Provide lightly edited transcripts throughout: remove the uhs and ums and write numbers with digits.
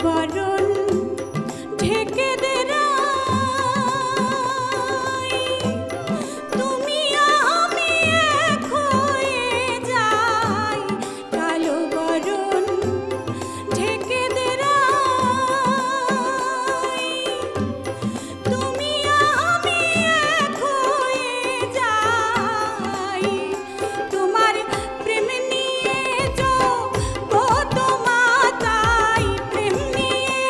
বরণ ঢেকে দে রাই, তুমি আমি এক হয়ে যাই, কালো বরণ ঢেকে দে রাই, তুমি আমি এক হয়ে যাই, তোমার প্রেম নিয়ে কত মাতাই, প্রেম নিয়ে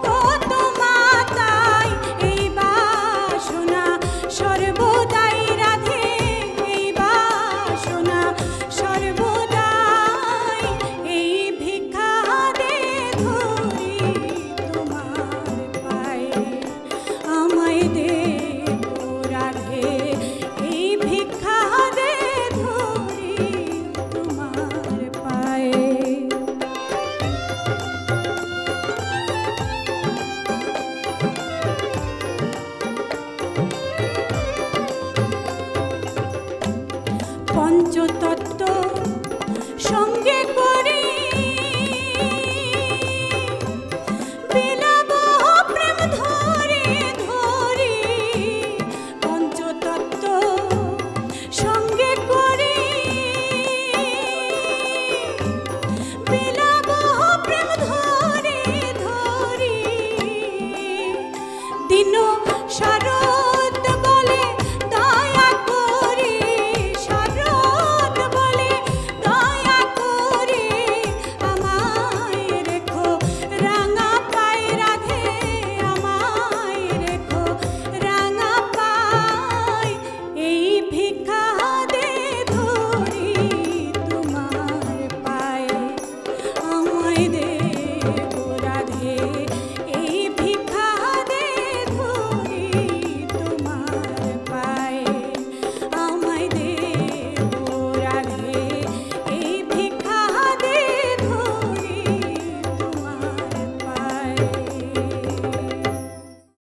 কত মাতাই, এই বাসনা সর্বদাই রাধে, এই বাসনা সর্বদাই, এই ভিক্ষা দে ধরি তোমার পায়ে, আমায় দে রাধে, এই ভিক্ষা দে ধরি তোমার পায়ে। পঞ্চতত্ত্ব